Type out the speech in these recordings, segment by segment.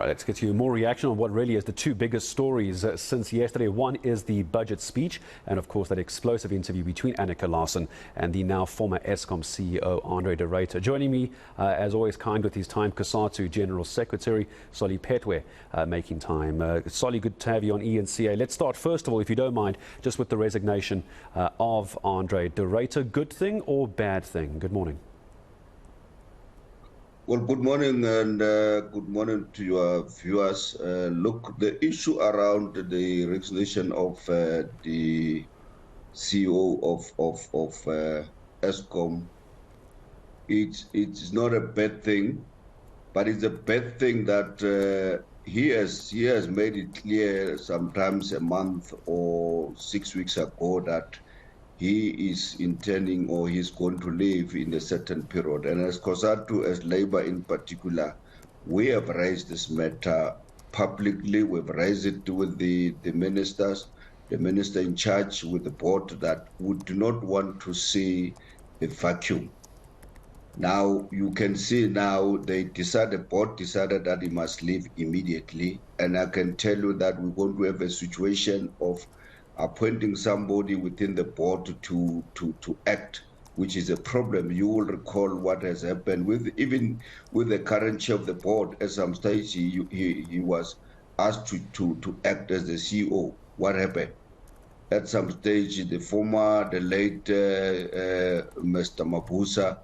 Right, let's get you more reaction on what really is the two biggest stories since yesterday. One is the budget speech and, of course, that explosive interview between eNCA and the now former Eskom CEO, Andre de Ruyter. Joining me, as always, kind with his time, COSATU General Secretary, Phetoe, making time. Solly, good to have you on eNCA. Let's start, first of all, if you don't mind, just with the resignation of Andre de Ruyter. Good thing or bad thing? Good morning. Well, good morning and good morning to your viewers. Look, the issue around the resignation of the CEO of Eskom, it's not a bad thing, but it's a bad thing that he has made it clear sometimes a month or 6 weeks ago that he is intending or he's going to leave in a certain period. And as COSATU, as Labour in particular, we have raised this matter publicly. We've raised it with the ministers, the minister in charge, with the board, that we do not want to see a vacuum. Now, you can see now the board decided that he must leave immediately. And I can tell you that we're going to have a situation of appointing somebody within the board to act, which is a problem. You will recall what has happened even with the current chair of the board. At some stage, he was asked to act as the CEO. What happened? At some stage, the late Mr. Mabusa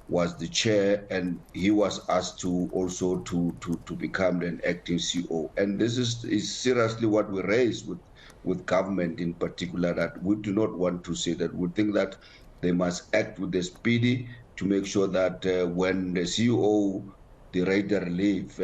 was the chair, and he was asked to also to become an acting CEO. And this is seriously what we raised with government in particular, that we do not want to see that. We think that they must act with the speedy to make sure that when the CEO, the Ruyter leave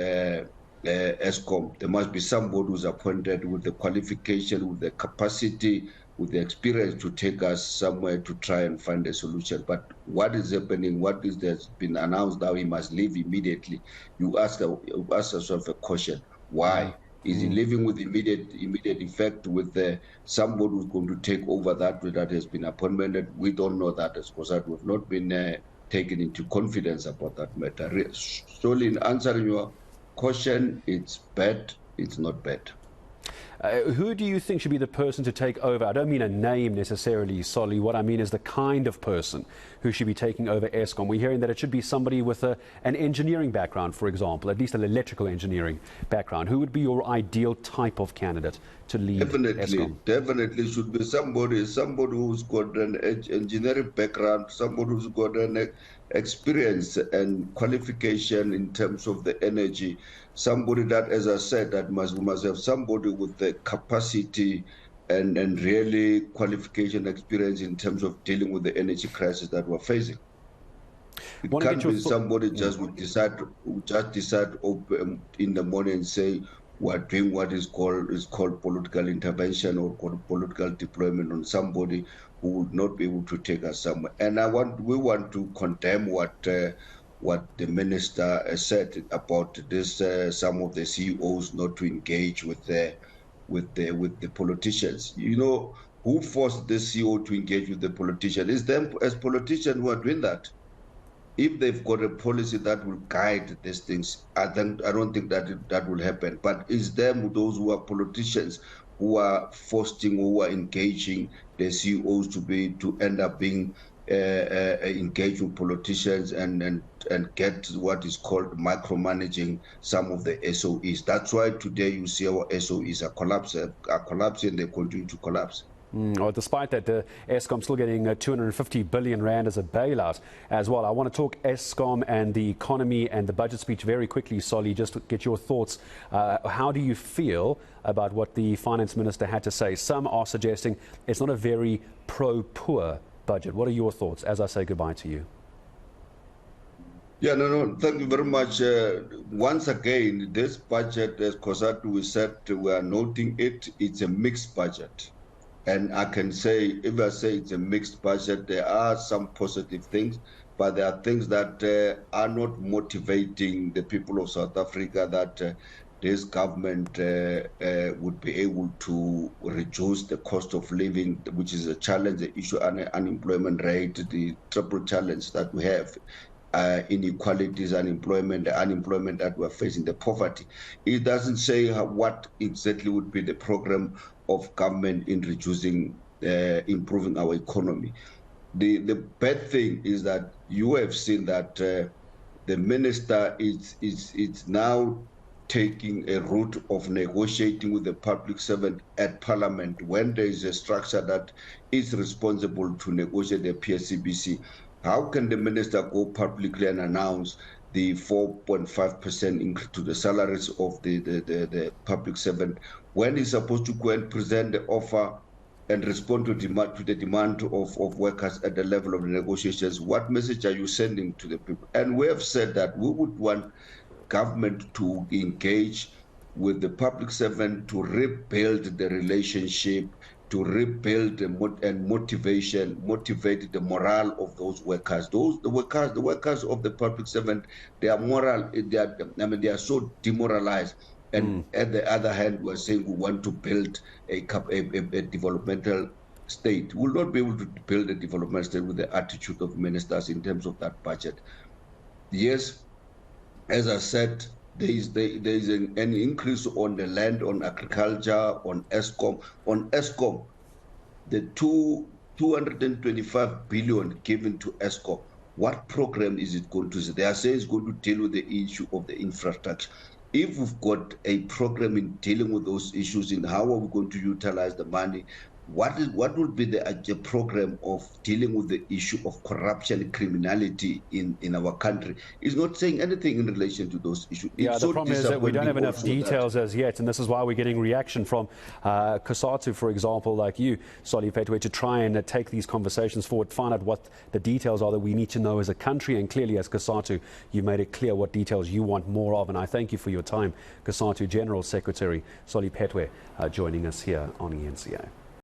Eskom, there must be somebody who's appointed with the qualification, with the capacity, with the experience to take us somewhere to try and find a solution. But what is happening, has been announced now, he must leave immediately. You ask yourself a question, why? Is he living with immediate effect with somebody who's going to take over that has been appointed? We don't know that, as COSATU. We've not been taken into confidence about that matter. So in answering your question, it's bad, it's not bad. Who do you think should be the person to take over? I don't mean a name necessarily, Solly. What I mean is the kind of person who should be taking over Eskom. We're hearing that it should be somebody with an engineering background, for example, at least an electrical engineering background. Who would be your ideal type of candidate to lead Eskom? Definitely should be somebody who's got an engineering background, somebody who's got an experience and qualification in terms of the energy, somebody that, as I said, that we must have somebody with the capacity and really qualification experience in terms of dealing with the energy crisis that we're facing. It can't be somebody just would decide in the morning and say we're doing what is called political intervention or political deployment on somebody who would not be able to take us somewhere. And we want to condemn what the minister said about this. Some of the CEOs not to engage with the politicians. You know, who forced the CEO to engage with the politician? It's them as politicians who are doing that. If they've got a policy that will guide these things, I don't think that will happen. But it's them, those who are politicians, who are fostering, who are engaging the CEOs to end up being engaged with politicians and get what is called micromanaging some of the SOEs. That's why today you see our SOEs are collapsing, they continue to collapse. Well, despite that, Eskom still getting 250 billion rand as a bailout as well. I want to talk Eskom and the economy and the budget speech very quickly, Solly, just to get your thoughts. How do you feel about what the finance minister had to say? Some are suggesting it's not a very pro-poor budget. What are your thoughts as I say goodbye to you? Yeah, no, thank you very much. Once again, this budget, as COSATU, we said, we are noting it, it's a mixed budget. And I can say, if I say it's a mixed budget, there are some positive things, but there are things that are not motivating the people of South Africa, that this government would be able to reduce the cost of living, which is a challenge, the issue of unemployment rate, the triple challenge that we have. inequalities, unemployment that we're facing, the poverty. It doesn't say what exactly would be the program of government in reducing, improving our economy. The bad thing is that you have seen that the minister is now taking a route of negotiating with the public servant at parliament when there is a structure that is responsible to negotiate the PSCBC. How can the minister go publicly and announce the 4.5% increase to the salaries of the public servant when he's supposed to go and present the offer and respond to the demand of workers at the level of the negotiations? What message are you sending to the people? And we have said that we would want government to engage with the public servant to rebuild the relationship, to rebuild and motivate the morale of those workers. The workers of the public servant, their moral, they are so demoralized. And at the other hand, we're saying we want to build a developmental state. We will not be able to build a developmental state with the attitude of ministers in terms of that budget. Yes, as I said, there is an increase on the land, on agriculture, on ESCOM. On ESCOM, the 225 billion given to ESCOM, what program is it going to say? They are saying it's going to deal with the issue of the infrastructure. If we've got a program in dealing with those issues, in how are we going to utilize the money? What would be the program of dealing with the issue of corruption and criminality in our country? It's not saying anything in relation to those issues. Yeah, the problem is that we don't have enough details as yet, and this is why we're getting reaction from COSATU, for example, like you, Solly Phetoe, to try and take these conversations forward, find out what the details are that we need to know as a country, and clearly as COSATU, you made it clear what details you want more of, and I thank you for your time. COSATU General Secretary Solly Phetoe joining us here on eNCA.